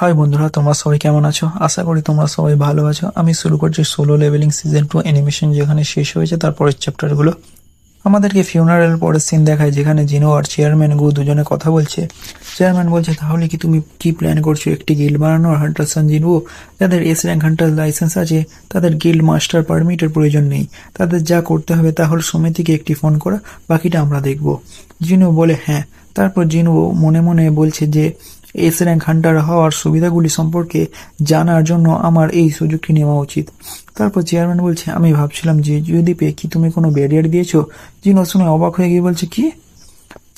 High বন্ধুরা, তোমরা সবাই কেমন আছো? আশা করি তোমরা সবাই ভালো আছো। আমি শুরু করছি সোলো লেভেলিং সিজন 2 অ্যানিমেশন, যেখানে শেষ হয়েছে তার পরের চ্যাপ্টারগুলো। আমাদেরকে ফিউনারেল পরের সিন দেখায়, যেখানে জিনো আর চেয়ারম্যান গু দুজনে কথা বলছে। চেয়ারম্যান বলছে, তাহলে কি তুমি কি প্ল্যান করছো? একটি গিল্ড বানানোর? হান্টার সান জিনু, যাদের এস র্যাঙ্ক হান্টার লাইসেন্স আছে, তাদের গিল্ড মাস্টার পারমিটের প্রয়োজন নেই। তাদের যা করতে হবে তা হল সমিতিকে একটি ফোন করা, বাকিটা আমরা দেখব। জিনু বলে হ্যাঁ। তারপর জিনু মনে মনে বলছে যে এস র্যাঙ্ক হান্টার হওয়ার সুবিধাগুলি সম্পর্কে জানার জন্য আমার এই সুযোগটি নেওয়া উচিত। তারপর চেয়ারম্যান বলছে, আমি ভাবছিলাম যে দ্বীপে কি তুমি কোনো ব্যারিয়ার দিয়েছো? জিনো শুনে অবাক হয়ে গিয়ে বলছে, কি?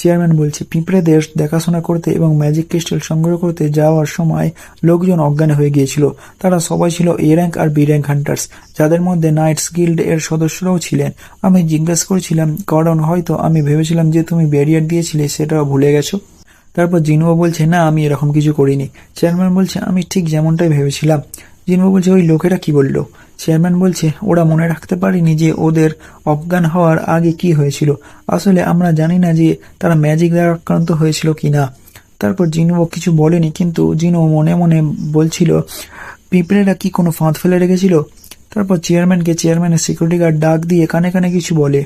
চেয়ারম্যান বলছে, পিঁপড়েদের দেখাশোনা করতে এবং ম্যাজিক ক্রিস্টাল সংগ্রহ করতে যাওয়ার সময় লোকজন অজ্ঞান হয়ে গিয়েছিল। তারা সবাই ছিল এ র্যাঙ্ক আর বি র্যাঙ্ক হান্টার্স, যাদের মধ্যে নাইটস গিল্ড এর সদস্যরাও ছিলেন। আমি জিজ্ঞেস করেছিলাম কারণ হয়তো আমি ভেবেছিলাম যে তুমি ব্যারিয়ার দিয়েছিলে সেটাও ভুলে গেছো। তারপর জিনুও বলছে, না, আমি এরকম কিছু করিনি। চেয়ারম্যান বলছে, আমি ঠিক যেমনটাই ভেবেছিলাম। জিনুও বলছে, ওই লোকেরা কি বলল? চেয়ারম্যান বলছে, ওরা মনে রাখতে পারেনি যে ওদের অজ্ঞান হওয়ার আগে কি হয়েছিল। আসলে আমরা জানি না যে তারা ম্যাজিক দ্বারা আক্রান্ত হয়েছিল কিনা। তারপর জিনুও কিছু বলেনি, কিন্তু জিনু মনে মনে বলছিল, পিঁপড়েরা কি কোনো ফাঁদ ফেলে রেখেছিল? তারপর চেয়ারম্যানের সিকিউরিটি গার্ড ডাক দিয়ে কানে কানে কিছু বলে।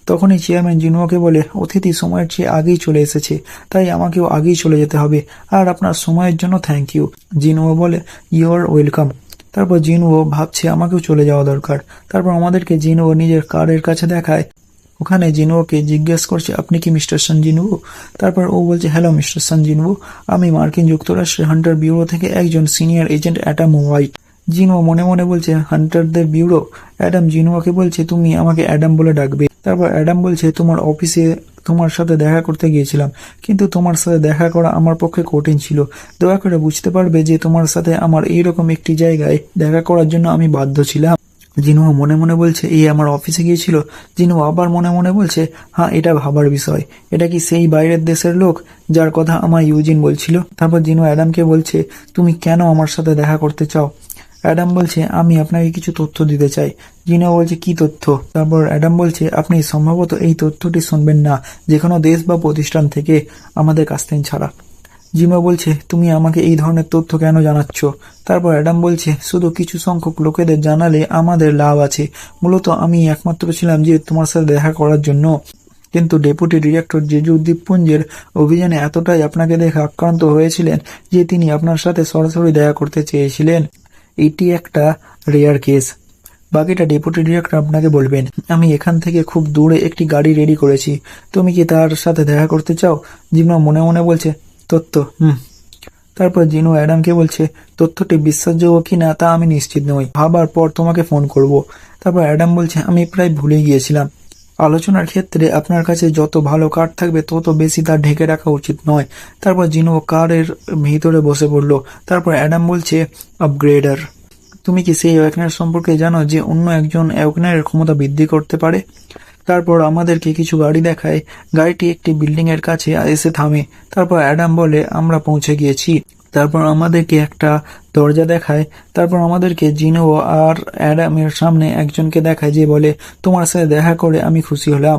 তখনই চেয়ারম্যান জিনুয়াকে বলে, অতিথি সময়ের চেয়ে আগেই চলে এসেছে, তাই আমাকেও আগেই চলে যেতে হবে। আর আপনার সময়ের জন্য থ্যাংক ইউ। জিনুয়া বলে, ইউ আর ওয়েলকাম। তারপর জিনুও ভাবছে আমাকেও চলে যাওয়া দরকার। তারপর আমাদেরকে জিনুও নিজের কারের কাছে দেখায়। ওখানে জিনুওকে জিজ্ঞেস করছে, আপনি কি মিস্টার সানজিনুও? তারপর ও বলছে, হ্যালো মিস্টার সানজিনুও, আমি মার্কিন যুক্তরাষ্ট্রের হান্টার ব্যুরো থেকে একজন সিনিয়র এজেন্ট অ্যাডাম হোয়াইট। জিনুও মনে মনে বলছে, হান্টারদের ব্যুরো? অ্যাডাম জিনুয়াকে বলছে, তুমি আমাকে অ্যাডাম বলে ডাকবে। তারপর অ্যাডাম বলছে, তোমার অফিসে তোমার সাথে দেখা করতে গিয়েছিলাম, কিন্তু তোমার সাথে দেখা করা আমার পক্ষে কঠিন ছিল। দয়া করে বুঝতে পারবে যে তোমার সাথে আমার এইরকম একটি জায়গায় দেখা করার জন্য আমি বাধ্য ছিলাম। জিনুয়া মনে মনে বলছে, এই আমার অফিসে গিয়েছিল। জিনুয়া আবার মনে মনে বলছে, হ্যাঁ, এটা ভাবার বিষয়। এটা কি সেই বাইরের দেশের লোক যার কথা আমার ইউজিন বলছিল? তারপর জিনুয়া অ্যাডামকে বলছে, তুমি কেন আমার সাথে দেখা করতে চাও? অ্যাডাম বলছে, আমি আপনাকে কিছু তথ্য দিতে চাই। জিনুয়া বলছে, কি তথ্য? তারপর অ্যাডাম বলছে, আপনি সম্ভবত এই তথ্যটি শুনবেন না যে কোনো দেশ বা প্রতিষ্ঠান থেকে, আমাদের কাছ থেকে ছাড়া। জিনুয়া বলছে, তুমি আমাকে এই ধরনের তথ্য কেন জানাচ্ছ? তারপর অ্যাডাম বলছে, শুধু কিছু সংখ্যক লোকেদের জানালে আমাদের লাভ আছে। মূলত আমি একমাত্র ছিলাম যে তোমার সাথে দেখা করার জন্য, কিন্তু ডেপুটি ডিরেক্টর জেজু দ্বীপপুঞ্জের অভিযানে এতটাই আপনাকে দেখে আক্রান্ত হয়েছিলেন যে তিনি আপনার সাথে সরাসরি দেখা করতে চেয়েছিলেন। এটি একটা রেয়ার কেস। বাকিটা ডেপুটি ডিরেক্টর আপনাকে বলবেন। আমি এখান থেকে খুব দূরে একটি গাড়ি রেডি করেছি। তুমি কি তার সাথে দেখা করতে চাও? জিনুয়া মনে মনে বলছে, তথ্য? তারপর জিনু অ্যাডামকে বলছে, তথ্যটি বিশ্বাসযোগ্য কিনা তা আমি নিশ্চিত নই, ভাবার পর তোমাকে ফোন করব। তারপর অ্যাডাম বলছে, আমি প্রায় ভুলে গিয়েছিলাম, আলোচনার ক্ষেত্রে আপনার কাছে যত ভালো কার্ড থাকবে তত বেশি তা ঢেকে রাখা উচিত নয়। তারপর জিনু কারের ভিতরে বসে পড়ল। তারপর অ্যাডাম বলছে, আপগ্রেডার, তুমি কি সেই অ্যাওয়েকনার সম্পর্কে জানো যে অন্য একজন অ্যাওয়েকনারের ক্ষমতা বৃদ্ধি করতে পারে? তারপর আমাদেরকে কিছু গাড়ি দেখায়। গাড়িটি একটি বিল্ডিং এর কাছে এসে থামে। তারপর অ্যাডাম বলে, আমরা পৌঁছে গিয়েছি। তারপর আমাদেরকে একটা দরজা দেখায়। তারপর আমাদেরকে জিনো আর অ্যাডামের সামনে একজনকে দেখায়, যে বলে, তোমার সাথে দেখা করে আমি খুশি হলাম,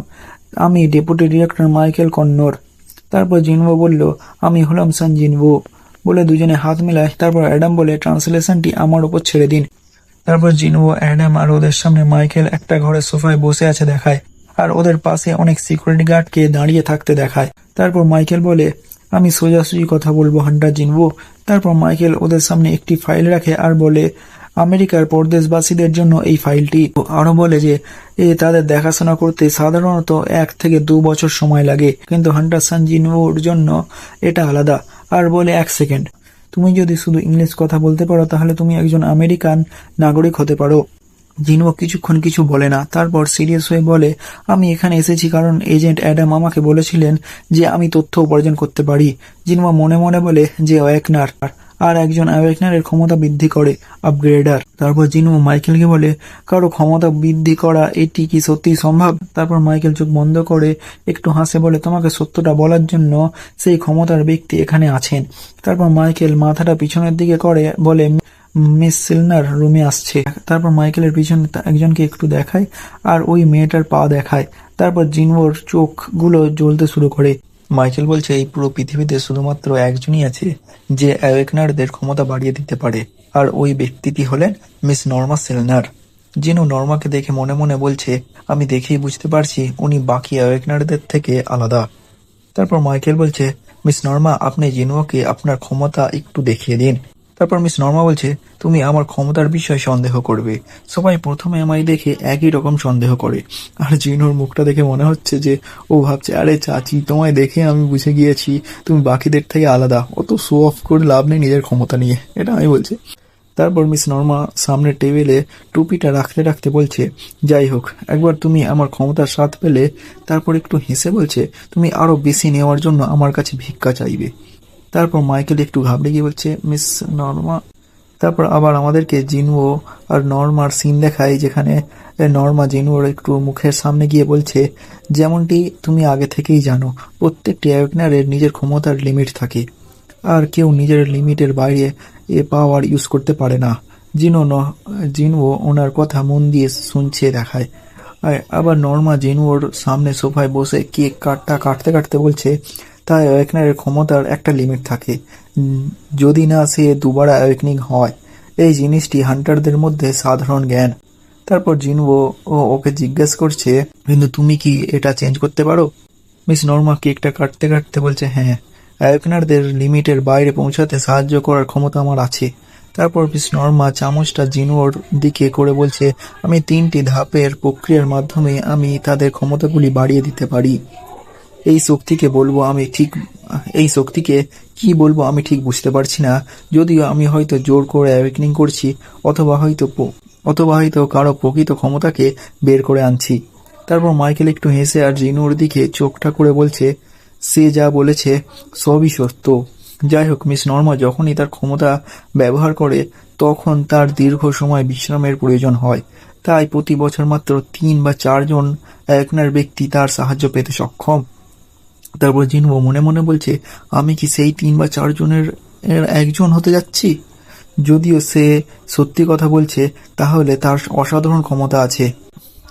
আমি ডেপুটি ডিরেক্টর মাইকেল কন্নর। তারপর জিনবো বলল, আমি হলাম সান জিনবো। বলে দুজনে হাত মেলায়। তারপর অ্যাডাম বলে, ট্রান্সলেশনটি আমার উপর ছেড়ে দিন। তারপর জিনু, অ্যাডাম আর ওদের সামনে মাইকেল একটা ঘরের সোফায় বসে আছে দেখায়, আর ওদের পাশে অনেক সিকিউরিটি গার্ডকে দাঁড়িয়ে থাকতে দেখায়। তারপর মাইকেল বলে, আমি সোজাসুজি কথা বলবো হান্টার জিনবো। তারপর মাইকেল ওদের সামনে একটি ফাইল রাখে আর বলে, আমেরিকার পরদেশবাসীদের জন্য এই ফাইলটি। আরো বলে যে তাদের দেখাশোনা করতে সাধারণত 1 থেকে 2 বছর সময় লাগে, কিন্তু হান্টার সান জিনবোর জন্য এটা আলাদা। আর বলে, 1 সেকেন্ড, তুমি যদি শুধু ইংলিশ কথা বলতে পারো তাহলে তুমি একজন আমেরিকান নাগরিক হতে পারো। জিনবো কিছুক্ষণ কিছু বলে না। তারপর সিরিয়াস হয়ে বলে, আমি এখানে এসেছি কারণ এজেন্ট অ্যাডাম আমাকে বলেছিলেন যে আমি তথ্য উপার্জন করতে পারি। জিনবো মনে মনে বলে যে অ্যাওয়েকনার আর একজন অ্যাওয়েকনারের ক্ষমতা বৃদ্ধি করে, আপগ্রেডার। তারপর জিনবো মাইকেলকে বলে, কারো ক্ষমতা বৃদ্ধি করা এটি কি সত্যি সম্ভব? তারপর মাইকেল চোখ বন্ধ করে একটু হাসে বলে, তোমাকে সত্যটা বলার জন্য সেই ক্ষমতার ব্যক্তি এখানে আছেন। তারপর মাইকেল মাথাটা পিছনের দিকে করে বলে, মিস সিলনার রুমে আসছে। তারপর মাইকেলের পিছনে একজনকে একটু দেখায় আর ওই মেয়েটার পা দেখায়। তারপর জিনবোর চোখগুলো জ্বলতে শুরু করে। মাইকেল বলছে এই পুরো পৃথিবীতে শুধুমাত্র একজনই আছে যে অ্যাওয়েকনারদের ক্ষমতা বাড়িয়ে দিতে পারে, আর ওই ব্যক্তিটি হলেন মিস নর্মা সেলনার। জিনু নর্মাকে দেখে মনে মনে বলছে, আমি দেখেই বুঝতে পারছি উনি বাকি অ্যাওয়েকনারদের থেকে আলাদা। তারপর মাইকেল বলছে, মিস নর্মা, আপনি জিনুকে আপনার ক্ষমতা একটু দেখিয়ে দিন। তারপর মিস নর্মা বলছে, তুমি আমার ক্ষমতার বিষয়ে সন্দেহ করবে। সবাই প্রথমে আমায় দেখে একই রকম সন্দেহ করে, আর জিনুর মুখটা দেখে মনে হচ্ছে যে ও ভাবছে, আরে চাচি, তোমায় দেখে আমি বুঝে গিয়েছি তুমি বাকিদের থেকে আলাদা, অত শো অফ করে লাভ নেই নিজের ক্ষমতা নিয়ে, এটা আমি বলছি। তারপর মিস নর্মা সামনের টেবিলে টুপিটা রাখতে রাখতে বলছে, যাই হোক, একবার তুমি আমার ক্ষমতার স্বাদ পেলে তারপর একটু হেসে বলছে, তুমি আরো বেশি নেওয়ার জন্য আমার কাছে ভিক্ষা চাইবে। তারপর মাইকেল একটু ঘাবড়ে গিয়ে বলছে, মিস নর্মা। তারপর আবার আমাদেরকে জিনুও আর নর্মার সিন দেখায়, যেখানে নর্মা জিনুর একটু মুখের সামনে গিয়ে বলছে, যেমনটি তুমি আগে থেকেই জানো, প্রত্যেকটি অ্যাওয়েকনারের নিজের ক্ষমতার লিমিট থাকে, আর কেউ নিজের লিমিটের বাইরে পাওয়ার ইউজ করতে পারে না। জিনুও ওনার কথা মন দিয়ে শুনছে দেখায়। আর আবার নর্মা জিনুর সামনে সোফায় বসে কেক কাটতে কাটতে বলছে, তাই অ্যাওয়েকনারের ক্ষমতার একটা লিমিট থাকে, যদি না সে দুবার অ্যাওয়েকনিং হয়। এই জিনিসটি হান্টারদের মধ্যে সাধারণ জ্ঞান। তারপর জিনুও ওকে জিজ্ঞেস করছে, কিন্তু তুমি কি এটা চেঞ্জ করতে পারো? মিস নর্মা কেকটা কাটতে কাটতে বলছে, হ্যাঁ, অ্যাওয়েকনারদের লিমিটের বাইরে পৌঁছাতে সাহায্য করার ক্ষমতা আমার আছে। তারপর মিস নর্মা চামচটা জিনুর দিকে করে বলছে, আমি 3টি ধাপের প্রক্রিয়ার মাধ্যমে আমি তাদের ক্ষমতাগুলি বাড়িয়ে দিতে পারি। এই শক্তিকে কি বলবো আমি ঠিক বুঝতে পারছি না, যদিও আমি হয়তো জোর করে অ্যাওয়েকনিং করছি, অথবা হয়তো কারো প্রকৃত ক্ষমতাকে বের করে আনছি। তারপর মাইকেল একটু হেসে আর জিনুর দিকে চোখটা করে বলছে, সে যা বলেছে সবই সত্য। যাই হোক, মিস নর্মা যখনই তার ক্ষমতা ব্যবহার করে তখন তার দীর্ঘ সময় বিশ্রামের প্রয়োজন হয়, তাই প্রতি বছর মাত্র 3 বা 4 জন একনার ব্যক্তি তার সাহায্য পেতে সক্ষম। তারপর জিনবো মনে মনে বলছে, আমি কি সেই 3 বা 4 জনের একজন হতে যাচ্ছি? যদিও সে সত্যি কথা বলছে, তাহলে তার অসাধারণ ক্ষমতা আছে।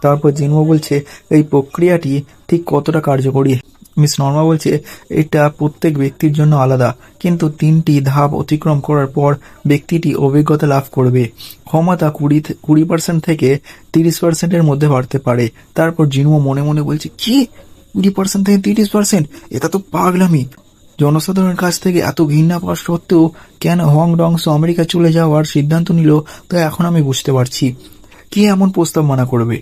তারপর জিনবো বলছে, এই প্রক্রিয়াটি ঠিক কতটা কার্যকরী? মিস নর্মা বলছে, এটা প্রত্যেক ব্যক্তির জন্য আলাদা, কিন্তু 3টি ধাপ অতিক্রম করার পর ব্যক্তিটি অভিজ্ঞতা লাভ করবে। ক্ষমতা 20% থেকে 30%-এর মধ্যে বাড়তে পারে। তারপর জিনবো মনে মনে বলছে, কি 20% থেকে 30%? এটা তো পাগলামি। জনসাধারণের কাছ থেকে এত ঘৃণা পাওয়া সত্ত্বেও কেন হংডংস আমেরিকা চলে যাওয়ার সিদ্ধান্ত নিল, তা এখন আমি বুঝতে পারছি। কে এমন প্রস্তাব মানা করবে?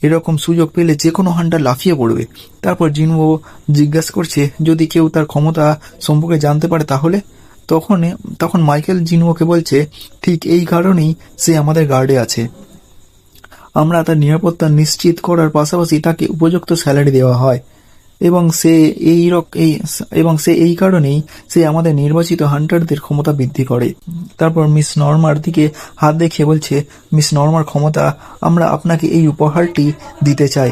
এরকম সুযোগ পেলে যে কোনো হান্টার লাফিয়ে পড়বে। তারপর জিনবো জিজ্ঞাসা করছে, যদি কেউ তার ক্ষমতা সম্পর্কে জানতে পারে তাহলে? তখন মাইকেল জিনবোকে বলছে, ঠিক এই কারণেই সে আমাদের গার্ডে আছে। আমরা তার নিরাপত্তা নিশ্চিত করার পাশাপাশি তাকে উপযুক্ত স্যালারি দেওয়া হয়, এবং সে এই কারণেই সে আমাদের নির্বাচিত হান্টারদের ক্ষমতা বৃদ্ধি করে। তারপর মিস নর্মার দিকে হাত দেখিয়ে বলছে, মিস নর্মার ক্ষমতা, আমরা আপনাকে এই উপহারটি দিতে চাই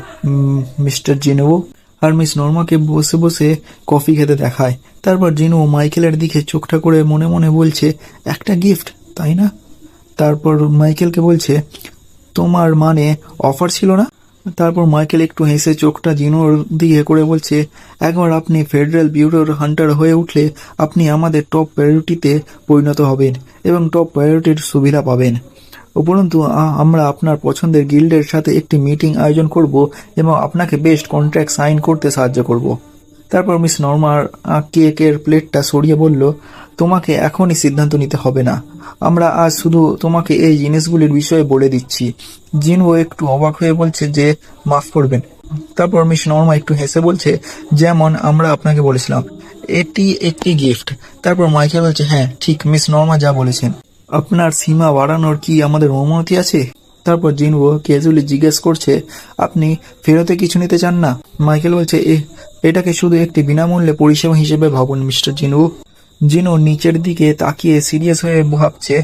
মিস্টার জিনুও। আর মিস নর্মাকে বসে বসে কফি খেতে দেখায়। তারপর জিনু মাইকেলের দিকে চোখটা করে মনে মনে বলছে, একটা গিফট, তাই না? তারপর মাইকেলকে বলছে, তোমার মানে অফার ছিল না? তারপর মাইকেল একটু হেসে চোখটা জিনোর দিকে করে বলছে, একবার আপনি ফেডারেল ব্যুরোর হান্টার হয়ে উঠলে আপনি আমাদের টপ প্রায়োরিটিতে পরিণত হবেন এবং টপ প্রায়োরিটির সুবিধা পাবেন। উপরন্তু আমরা আপনার পছন্দের গিল্ডের সাথে একটি মিটিং আয়োজন করব এবং আপনাকে বেস্ট কন্ট্রাক্ট সাইন করতে সাহায্য করব। তারপর মিস নর্মার কেকের প্লেটটা সরিয়ে বলল, তোমাকে এখনই সিদ্ধান্ত নিতে হবে না, আমরা আজ শুধু তোমাকে এই জিনিসগুলির বিষয়ে বলে দিচ্ছি। জিনও একটু অবাক হয়ে বলছে যে, মাফ করবেন। তারপর মিস নর্মা একটু হেসে বলছে, যেমন আমরা আপনাকে বলেছিলাম, এটি একটি গিফট। তারপর মাইকেল বলছে, হ্যাঁ ঠিক মিস নর্মা যা বলেছেন। আপনার সীমা বাড়ানোর কি আমাদের অনুমতি আছে? তারপর জিনও ক্যাজুয়ালি জিজ্ঞেস করছে, আপনি ফেরতে কিছু নিতে চান না? মাইকেল বলছে, এটাকে শুধু একটি বিনামূল্যে পরিষেবা হিসেবে ভাবুন মিস্টার জিনো নিচের দিকে তাকিয়ে সিরিয়াস হয়ে ভাবছে।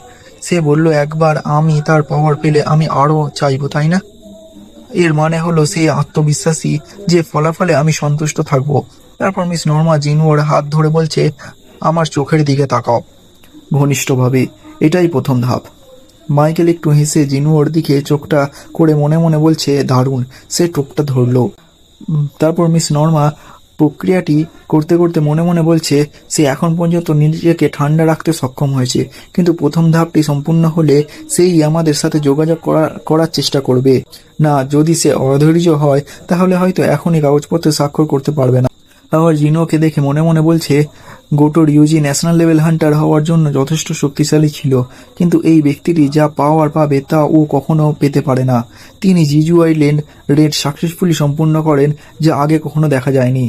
সে বলল, একবার আমি তার পাওয়ার পেলে আমি আরো চাইবো, তাই না? এর মানে হলো সে আত্মবিশ্বাসী যে ফলাফলে আমি সন্তুষ্ট থাকব। তারপর মিস নর্মা জিনুর হাত ধরে বলছে, আমার চোখের দিকে তাকাও ঘনিষ্ঠভাবে, এটাই প্রথম ধাপ। মাইকেল একটু হেসে জিনুর দিকে চোখটা করে মনে মনে বলছে, দারুণ। সে চোখটা ধরল। তারপর মিস নর্মা প্রক্রিয়াটি করতে করতে মনে মনে বলছে সে এখন পর্যন্ত নিজেকে ঠান্ডা রাখতে সক্ষম হয়েছে, কিন্তু প্রথম ধাপটি সম্পূর্ণ হলে সেই আমাদের সাথে যোগাযোগ করার চেষ্টা করবে। না, যদি সে অধৈর্য হয় তাহলে হয়তো এখনই কাগজপত্রে স্বাক্ষর করতে পারবে না। আবার জিনোকে দেখে মনে মনে বলছে গোটো রিউজি ন্যাশনাল লেভেল হান্টার হওয়ার জন্য যথেষ্ট শক্তিশালী ছিল, কিন্তু এই ব্যক্তিটি যা পাওয়ার পাবে তা ও কখনো পেতে পারে না। তিনি জিজু আইল্যান্ড রেড সাকসেসফুলি সম্পূর্ণ করেন, যা আগে কখনো দেখা যায়নি।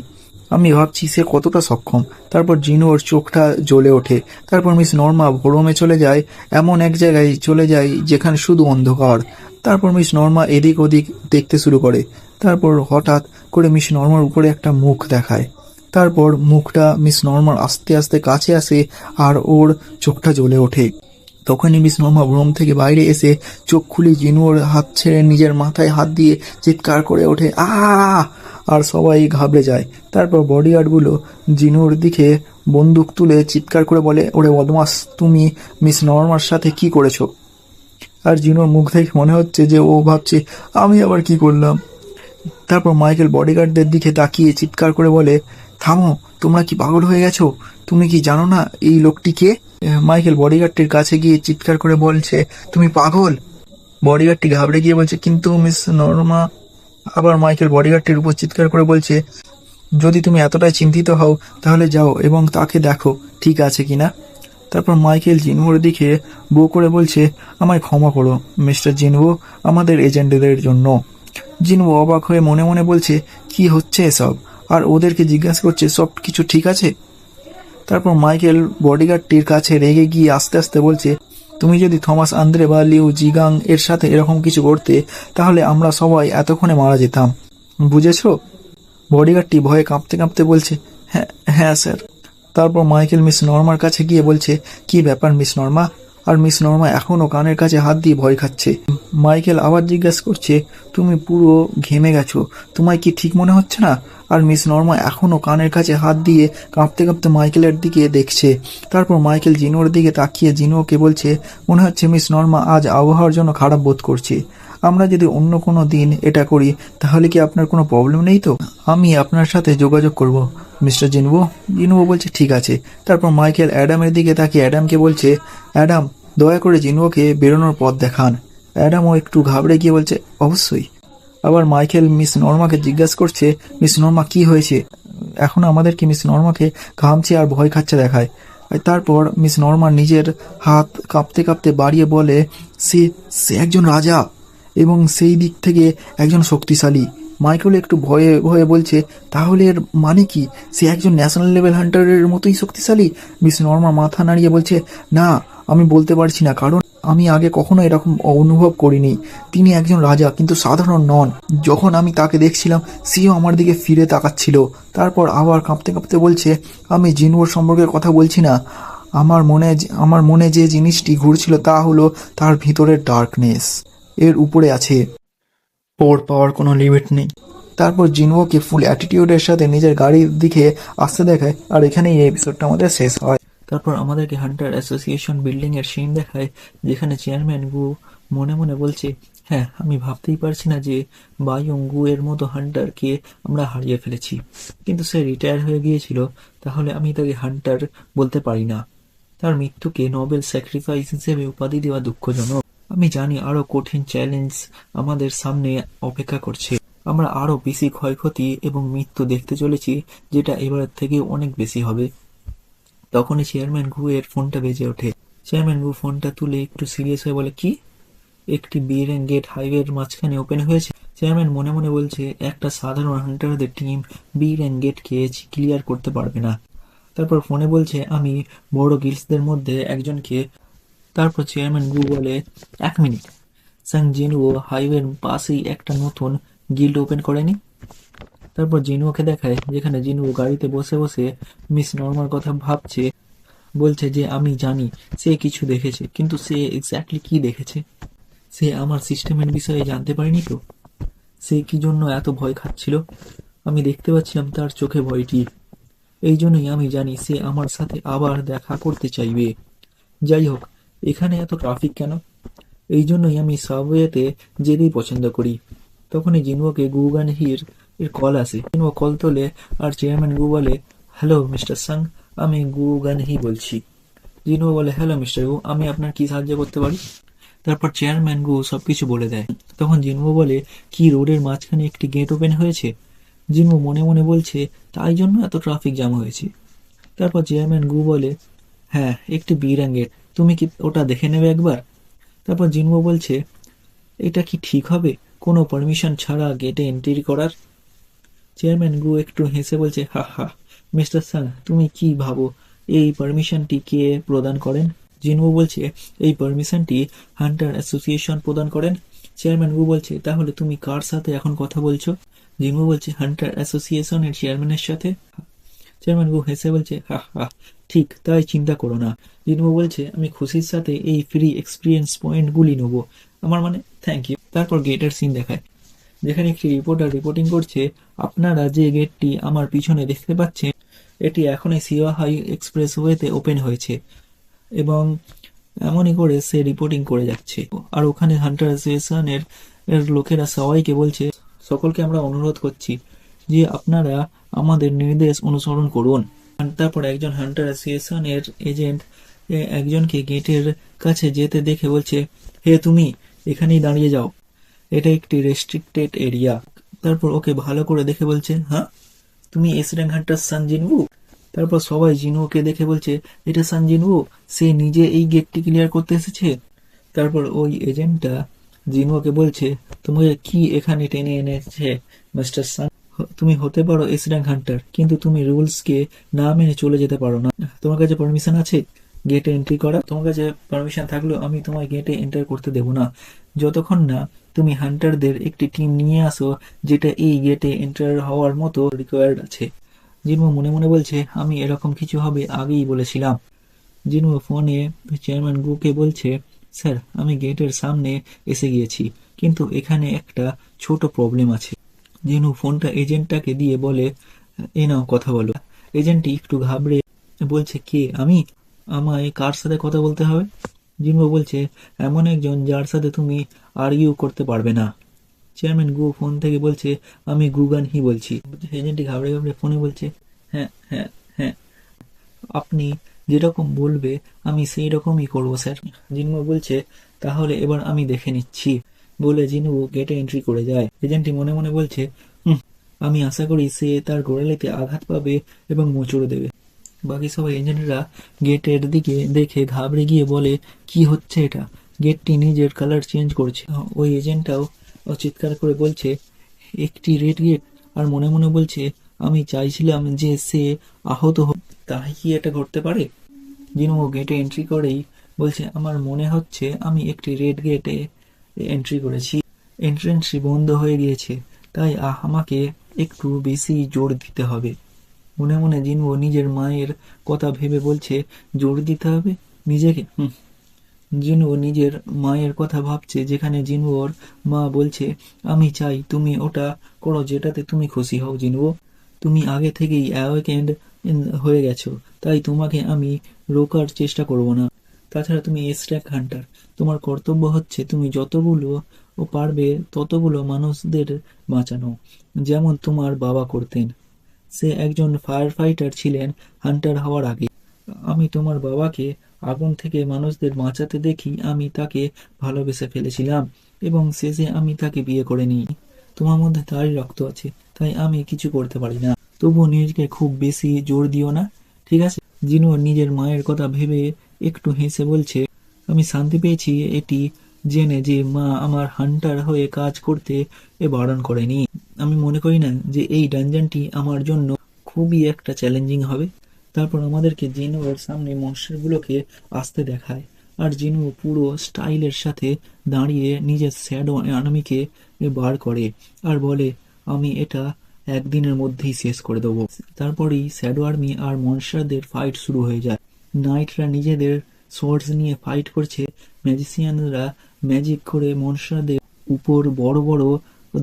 আমি ভাবছি সে কতটা সক্ষম। তারপর জিনোর চোখটা জ্বলে ওঠে। তারপর মিস নর্মা ভোরমে চলে যায়, এমন এক জায়গায় চলে যায় যেখানে শুধু অন্ধকার। তারপর মিস নর্মা এদিক ওদিক দেখতে শুরু করে। তারপর হঠাৎ করে মিস নর্মার উপরে একটা মুখ দেখায়। তারপর মুখটা মিস নর্মার আস্তে আস্তে কাছে আসে আর ওর চোখটা জ্বলে ওঠে। তখনই মিস নর্মা ভ্রম থেকে বাইরে এসে চোখ খুলে জিনুর হাত ছেড়ে নিজের মাথায় হাত দিয়ে চিৎকার করে ওঠে, আ! আর সবাই ঘাবড়ে যায়। তারপর বডিগার্ডগুলো জিনুর দিকে বন্দুক তুলে চিৎকার করে বলে, ওরে বদমাস, তুমি মিস নর্মার সাথে কি করেছো? আর জিনুর মুখ দেখে মনে হচ্ছে যে ও ভাবছে, আমি আবার কি করলাম? তারপর মাইকেল বডিগার্ডদের দিকে তাকিয়ে চিৎকার করে বলে, থামো, তোমরা কি পাগল হয়ে গেছো? তুমি কি জানো না এই লোকটি কে? মাইকেল বডিগার্ডটির কাছে গিয়ে চিৎকার করে বলছে, তুমি পাগল? বডিগার্ডটি ঘাবড়ে গিয়ে বলছে, কিন্তু মিস নর্মা। আবার মাইকেল বডিগার্ডটির উপর চিৎকার করে বলছে, যদি তুমি এতটাই চিন্তিত হও তাহলে যাও এবং তাকে দেখো ঠিক আছে কিনা। তারপর মাইকেল জিনভোর দিকে বো করে বলছে, আমায় ক্ষমা করো মিস্টার জিনভো, আমাদের এজেন্টদের জন্য। জিনভো অবাক হয়ে মনে মনে বলছে, কি হচ্ছে এসব? আর ওদেরকে জিজ্ঞাসা করছে সব কিছু ঠিক আছে। তারপর মাইকেল বডিগার্ডটির কাছে রেগে গিয়ে আস্তে আস্তে বলছে, তুমি যদি থমাস আন্দ্রে বা লিউ জিগাং এর সাথে এরকম কিছু করতে তাহলে আমরা সবাই এতক্ষণে মারা যেতাম, বুঝেছো? বডিগার্ডটি ভয়ে কাঁপতে কাঁপতে বলছে, হ্যাঁ হ্যাঁ স্যার। তারপর মাইকেল মিস নর্মার কাছে গিয়ে বলছে, কি ব্যাপার মিস নর্মা? আর মিস নর্মা এখনও কানের কাছে হাত দিয়ে ভয় খাচ্ছে। মাইকেল আবার জিজ্ঞাসা করছে, তুমি পুরো ঘেমে গেছো, তোমায় কি ঠিক মনে হচ্ছে না? আর মিস নর্মা এখনও কানের কাছে হাত দিয়ে কাঁপতে কাঁপতে মাইকেলের দিকে দেখছে। তারপর মাইকেল জিনোর দিকে তাকিয়ে জিনোকে বলছে, মনে হচ্ছে মিস নর্মা আজ আবহাওয়ার জন্য খারাপ বোধ করছে। আমরা যদি অন্য কোনো দিন এটা করি তাহলে কি আপনার কোনো প্রবলেম নেই তো? আমি আপনার সাথে যোগাযোগ করব মিস্টার জিনবো। জিনবো বলছে, ঠিক আছে। তারপর মাইকেল অ্যাডামের দিকে তাকিয়ে অ্যাডামকে বলছে, অ্যাডাম, দয়া করে জিনবোকে বেরোনোর পথ দেখান। অ্যাডামও একটু ঘাবড়ে গিয়ে বলছে, অবশ্যই। আবার মাইকেল মিস নর্মাকে জিজ্ঞাসা করছে, মিস নর্মা কি হয়েছে? এখন আমাদেরকে মিস নর্মাকে ঘামছে আর ভয় খাচ্ছে দেখায়। তারপর মিস নর্মা নিজের হাত কাঁপতে কাঁপতে বাড়িয়ে বলে, সে সে একজন রাজা এবং সেই দিক থেকে একজন শক্তিশালী। মাইকেল একটু ভয়ে ভয়ে বলছে, তাহলে এর মানে কি সে একজন ন্যাশনাল লেভেল হান্টারের মতোই শক্তিশালী? মিস নর্মা মাথা নাড়িয়ে বলছে, না, আমি বলতে পারছি না, কারণ আমি আগে কখনো এরকম অনুভব করিনি। তিনি একজন রাজা, কিন্তু সাধারণ নন। যখন আমি তাকে দেখছিলাম সেও আমার দিকে ফিরে তাকাচ্ছিল। তারপর আবার কাঁপতে কাঁপতে বলছে, আমি জিনওর সম্পর্কে কথা বলছি না। আমার মনে যে জিনিসটি ঘুরছিল তা হলো তার ভিতরের ডার্কনেস। এর উপরে আছে, ওর পাওয়ার কোনো লিমিট নেই। তারপর জিনওকে ফুল অ্যাটিটিউডের সাথে নিজের গাড়ির দিকে আসতে দেখায়, আর এখানেই এই এপিসোডটা আমাদের শেষ হয়। তারপর আমাদেরকে হান্টার অ্যাসোসিয়েশন বিল্ডিং এর সিন দেখায়, যেখানে চেয়ারম্যান গু মনে মনে বলছে, হ্যাঁ, আমি ভাবতেই পারছি না যে বায়ং গু এর মতো হান্টারকে আমরা হারিয়ে ফেলেছি, কিন্তু সে রিটায়ার হয়ে গিয়েছিল, তাহলে আমি তাকে হান্টার বলতে পারি না। তার মৃত্যুকে নোবেল স্যাক্রিফাইস হিসেবে উপাধি দেওয়া দুঃখজনক। আমি জানি আরো কঠিন চ্যালেঞ্জ আমাদের সামনে অপেক্ষা করছে। আমরা আরো বেশি ক্ষয়ক্ষতি এবং মৃত্যু দেখতে চলেছি, যেটা এবারের থেকে অনেক বেশি হবে। তখনই চেয়ারম্যান গু এর ফোনটা বেজে ওঠে। চেয়ারম্যান গু ফোনটা তুলে একটু সিরিয়াস হয়ে বলে, কি? একটি বিরেন গেট হাইওয়ের মাঝখানে ওপেন হয়েছে? চেয়ারম্যান মনে মনে বলছে, একটা সাধারণ হান্টারদের টিম বিরেন গেটকে ক্লিয়ার করতে পারবে না। তারপর ফোনে বলছে, আমি বড় গিল্ডসদের মধ্যে একজনকে। তারপর চেয়ারম্যান গু বলে, 1 মিনিট, সাং জিনুও হাইওয়ের পাশেই একটা নতুন গিল্ড ওপেন করেনি? তারপর জিনুওকে দেখায়, যেখানে জিনুও গাড়িতে বসে বসে মিস নর্মার কথা ভাবছে। বলছে যে আমি জানি সে কিছু দেখেছে, কিন্তু সে এক্স্যাক্টলি কি দেখেছে? সে আমার সিস্টেমের বিষয়ে জানতে পারেনি তো? সে কি জন্য এত ভয় খাচ্ছিল? আমি দেখতে পাচ্ছিলাম তার চোখে ভয়টি। এই জন্যই আমি জানি সে আমার সাথে আবার দেখা করতে চাইবে। যাই হোক, এখানে এত ট্রাফিক কেন? এই জন্যই আমি সাবওয়েতে যেতেই পছন্দ করি। তখনই জিনুওকে গুগান হির এর কল আসে। জিনও কল তোলে আর চেয়ারম্যান গু বলে, হ্যালো মিস্টার সাং, আমি গু গানহি বলছি। জিনও বলে, হ্যালো মিস্টার গু, আমি আপনার কি সাহায্য করতে পারি? তারপর চেয়ারম্যান গু সবকিছু বলে দেয়। তখন জিনবো বলে, কি রোডের মাঝখানে একটি গেট ওপেন হয়েছে? জিনবো মনে মনে বলছে, তাই জন্য এত ট্রাফিক জ্যাম হয়েছে। তারপর চেয়ারম্যান গু বলে, হ্যাঁ একটি বিরাং গেট, তুমি কি ওটা দেখে নেবে একবার? তারপর জিনবো বলছে, এটা কি ঠিক হবে কোনো পারমিশন ছাড়া গেটে এন্ট্রি করার? চেয়ারম্যান গু একটু হেসে বলছে, হা হা মিস্টার সাং, তুমি কি ভাবো এই পারমিশনটি কে প্রদান করেন? জিনবো বলছে, এই পারমিশনটি হান্টার অ্যাসোসিয়েশন প্রদান করেন। চেয়ারম্যান গু বলছে, তাহলে তুমি কার সাথে এখন কথা বলছো? জিনবো বলছে, হান্টার অ্যাসোসিয়েশনের চেয়ারম্যানের সাথে। চেয়ারম্যান গু হেসে বলছে, হা হা ঠিক, তাই চিন্তা করো না। জিনবো বলছে, আমি খুশির সাথে এই ফ্রি এক্সপিরিয়েন্স পয়েন্টগুলি নেব, আমার মানে থ্যাংক ইউ। তারপর গেটের সিন দেখায়, যেখানে একটি রিপোর্টার রিপোর্টিং করছে, আপনারা যে গেটটি আমার পিছনে দেখতে পাচ্ছেন, এটি এখনই সিওহাই এক্সপ্রেসওয়েতে ওপেন হয়েছে। এবং এমনই করে সে রিপোর্টিং করে যাচ্ছে। আর ওখানে হান্টার অ্যাসোসিয়েশনের লোকেরা সবাইকে বলছে, সকলকে আমরা অনুরোধ করছি যে আপনারা আমাদের নির্দেশ অনুসরণ করুন। আর তারপর একজন হান্টার অ্যাসোসিয়েশনের এজেন্ট একজনকে গেটের কাছে যেতে দেখে বলছে, হে তুমি এখানেই দাঁড়িয়ে যাও, এটা একটি রেস্ট্রিক্টেড এরিয়া। তারপর ওকে ভালো করে দেখে বলছে, হ্যাঁ তুমি এস র্যাঙ্ক হান্টার সান জিনবু? তারপর সবাই জিনুকে দেখে বলছে, এটা সান জিনবু, সে নিজে এই গেটটি ক্লিয়ার করতে এসেছে। তারপর ওই এজেন্টটা জিনুকে বলছে, তোমাকে কি এখানে টেনে এনেছে মিস্টার সান? তুমি হতে পারো এস র্যাঙ্ক হান্টার, কিন্তু তুমি রুলসকে না মেনে চলে যেতে পারো না। তোমার কাছে পারমিশন আছে গেটে এন্ট্রি করা? তোমার কাছে পারমিশন থাকলেও আমি তোমায় গেটে এন্টার করতে দেব না যতক্ষণ না তুমি হান্টারদের একটি টিম নিয়ে আসো যেটা এই গেটে এন্টার হওয়ার মতো রিকোয়ার্ড আছে। জিনু মনে মনে বলছে, আমি এরকম কিছু হবে আগেই বলেছিলাম। জিনু ফোনে চেয়ারম্যান গুকে বলছে, স্যার আমি গেটের সামনে এসে গিয়েছি, কিন্তু এখানে একটা ছোট প্রবলেম আছে। জিনু ফোনটা এজেন্টটাকে দিয়ে বলে, এ নাও কথা বলো। এজেন্টটি একটু ঘাবড়ে বলছে, কে আমি? আমায় কার সাথে কথা বলতে হবে? জিনবো বলছে, এমন একজন যার সাথে তুমি আর্গিউ করতে পারবে না। চেয়ারম্যান গু ফোন থেকে বলছে, আমি গুগান হি বলছি। এজেন্টটি ঘাবড়ে ঘাবড়ে ফোনে বলছে, হ্যাঁ হ্যাঁ হ্যাঁ, আপনি যেরকম বলবে আমি সেই রকমই করবো স্যার। জিনবো বলছে, তাহলে এবার আমি দেখে নিচ্ছি বলে জিনু গেটে এন্ট্রি করে যায়। এজেন্টটি মনে মনে বলছে, আমি আশা করি সে তার গোড়ালিতে আঘাত পাবে এবং মোচড় দেবে। বাকি সবাই এজেন্টরা গেটের দিকে দেখে ঘাবড়ে গিয়ে বলে, কি হচ্ছে এটা? গেটটি নিজের কালার চেঞ্জ করছে। ওই এজেন্টটাও চিৎকার করে বলছে, একটি রেড গেট। আর মনে মনে বলছে, আমি চাইছিলাম যে সে আহত হোক, তাই কি এটা ঘটতে পারে? জিনু গেটে এন্ট্রি করেই বলছে, আমার মনে হচ্ছে আমি একটি রেড গেটে এন্ট্রি করেছি, এন্ট্রেন্সটি বন্ধ হয়ে গিয়েছে, তাই আমাকে একটু বেশি জোর দিতে হবে। মনে মনে জিনবো নিজের মায়ের কথা ভেবে বলছে, জোর দিতে হবে নিজেকে। জিনবো নিজের মায়ের কথা ভাবছে, যেখানে জিনবোর মা বলছে, আমি চাই তুমি ওটা করো যেটাতে তুমি খুশি হও জিনবো, তুমি আগে থেকেই অ্যাওয়েকেন্ড হয়ে গেছো, তাই তোমাকে আমি রোকার চেষ্টা করব না। তাছাড়া তুমি এসট্র্যাক হান্টার, তোমার কর্তব্য হচ্ছে তুমি যতগুলো ও পারবে ততগুলো মানুষদের বাঁচানো, যেমন তোমার বাবা করতেন। সে একজন ফায়ার ফাইটার ছিলেন হান্টার হওয়ার আগে। আমি তোমার বাবাকে আগুন থেকে মানুষদের বাঁচাতে দেখি আমি তাকে ভালোবেসে ফেলেছিলাম এবং শেষে আমি তাকে বিয়ে করে নিই। তোমার মধ্যে তারই রক্ত আছে, তাই আমি কিছু করতে পারি না। তবুও নিজেকে খুব বেশি জোর দিও না, ঠিক আছে? জিনু নিজের মায়ের কথা ভেবে একটু হেসে বলছে, আমি শান্তি পেয়েছি এটি জেনে যে মা আমার হান্টার হয়ে কাজ করতে বারণ করেনি। আমি মনে করি না যে এই ডানজানটি আমার জন্য খুবই একটা চ্যালেঞ্জিং হবে। তারপর আমাদেরকে জিনুর সামনে মনস্টারগুলোকে আসতে দেখায়, আর জিনু পুরো স্টাইলের সাথে দাঁড়িয়ে নিজের শ্যাডো আর্মিকে বার করে আর বলে, আমি এটা একদিনের মধ্যেই শেষ করে দেবো। তারপরেই শ্যাডো আর্মি আর মনস্টারদের ফাইট শুরু হয়ে যায়। নাইটরা নিজেদের সোর্স নিয়ে ফাইট করছে, ম্যাজিশিয়ানরা ম্যাজিক করে মনস্টারদের উপর বড় বড়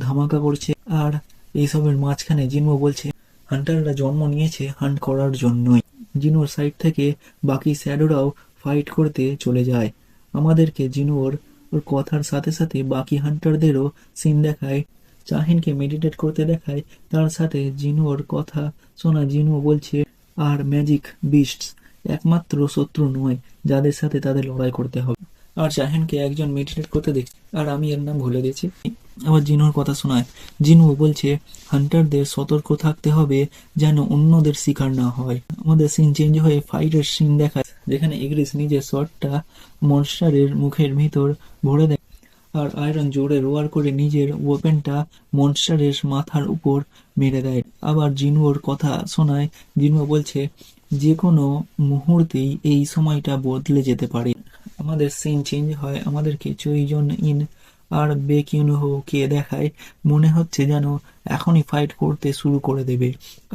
ধামাকা করছে। আর এইসবের মাঝখানে জিনু বলছে, হান্টাররা জন্ম নিয়েছে হান্ট করার জন্যই। জিনুর সাইড থেকে বাকি শ্যাডোরাও ফাইট করতে চলে যায়। আমাদেরকে জিনুর ওর কথার সাথে সাথে বাকি হান্টারদেরও সিন দেখায়, চাহিনকে মেডিটেট করতে দেখায়, তার সাথে জিনুর কথা শোনা। জিনু বলছে আর ম্যাজিক বিস্টস একমাত্র শত্রু নয় যাদের সাথে তাদের লড়াই করতে হবে। আর চাহিনকে একজন মেডিটেট করতে দেখছে, আর আমি এর নাম ভুলে গেছি। আবার জিনুর কথা শোনায়। জিনু বলছে হান্টারদের সতর্ক থাকতে হবে যেন অন্যদের শিকার না হয়। আমাদের সিন চেঞ্জ হয়ে ফাইটের সিন দেখায়, যেখানে ইগ্রিস নিজের শটটা মনস্টারের মুখের ভিতর ভরে দেয়, আর আয়রন জোরে রোয়ার করে নিজের ওয়েপেনটা মনস্টারের মাথার উপর মেরে দেয়। আবার জিনুর কথা শোনায়। জিনু বলছে যে কোনো মুহূর্তেই এই সময়টা বদলে যেতে পারে। আমাদের সিন চেঞ্জ হয়, আমাদেরকে চৈজন ইন আর বেকিউনহোকে দেখায়। মনে হচ্ছে যেন এখনই ফাইট করতে শুরু করে দেবে।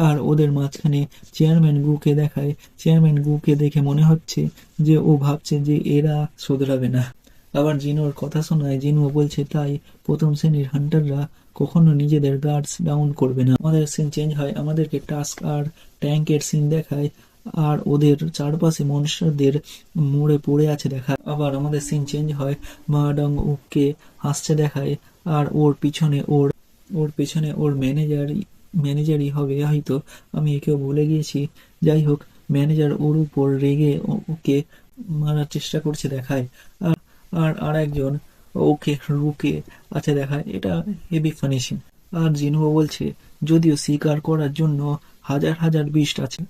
আর ওদের মাঝখানে চেয়ারম্যান গুকে দেখায়। চেয়ারম্যান গুকে দেখে মনে হচ্ছে যে ও ভাবছে যে এরা শোধরাবে না। আবার জিনুর কথা শোনায়। জিনু বলছে তাই প্রথম শ্রেণীর হান্টাররা কখনো নিজেদের গার্ডস ডাউন করবে না। আমাদের সিন চেঞ্জ হয়, আমাদেরকে টাস্ক আর ট্যাঙ্কের সিন দেখায়, আর ওদের চারপাশে মনস্টারদের মরে পড়ে আছে দেখায়। আবার আমাদের সিন চেঞ্জ হয়, মাডং উককে হাসছে দেখায়, আর ওর পেছনে ওর ম্যানেজারই হবে হয়তো, আমি একেও ভুলে গিয়েছি। যাই হোক, ম্যানেজার ওর উপর রেগে ওকে মারার চেষ্টা করছে দেখায়। আর আর একজন ওকে রুকে আছে দেখায়। এটা হেভি ফানিশিং। আর জিনুও বলছে যদিও শিকার করার জন্য হাজার হাজার বিস্ট আছে।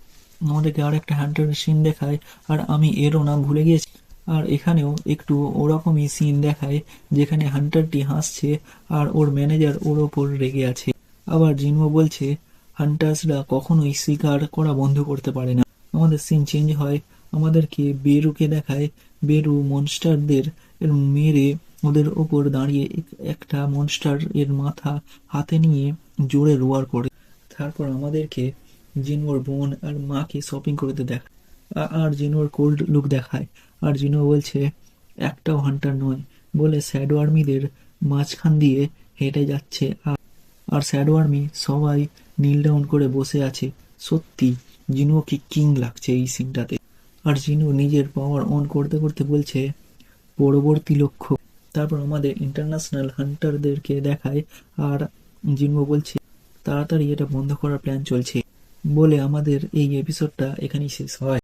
আমাদেরকে আর একটা হান্টারের সিন দেখায়, আর আমি এরও নাম ভুলে গিয়েছি। আর এখানেও একটু ওরকমই সিন দেখায়, যেখানে হান্টারটি হাসছে আর ওর ম্যানেজার ওর ওপর রেগে আছে। আবার জিনুও বলছে হান্টার্সরা কখনোই শিকার করা বন্ধ করতে পারে না। আমাদের সিন চেঞ্জ হয়, আমাদেরকে বেরুকে দেখায়। বেরু মনস্টারদের মেরে ওদের ওপর দাঁড়িয়ে একটা মনস্টার এর মাথা হাতে নিয়ে জোরে রোয়ার করে। তারপর আমাদেরকে জিনুর বোন আর মাকে শপিং করতে দেখায়, আর জিনুর কোল্ড লুক দেখায়। আর জিনু বলছে একটাও হান্টার নয় বলে শ্যাডো আর্মিদের মাঝখান দিয়ে হেঁটে যাচ্ছে। আর শ্যাডো আর্মি সবাই নীল ডাউন করে বসে আছে। সত্যি জিনুকে কিং লাগছে এই সিনটাতে। আর জিনু নিজের পাওয়ার অন করতে করতে বলছে পরবর্তী লক্ষ্য। তারপর আমাদের ইন্টারন্যাশনাল হান্টারদেরকে দেখায়, আর জিনু বলছে তাড়াতাড়ি এটা বন্ধ করার প্ল্যান চলছে বলে আমাদের এই এপিসোডটা এখানেই শেষ হয়।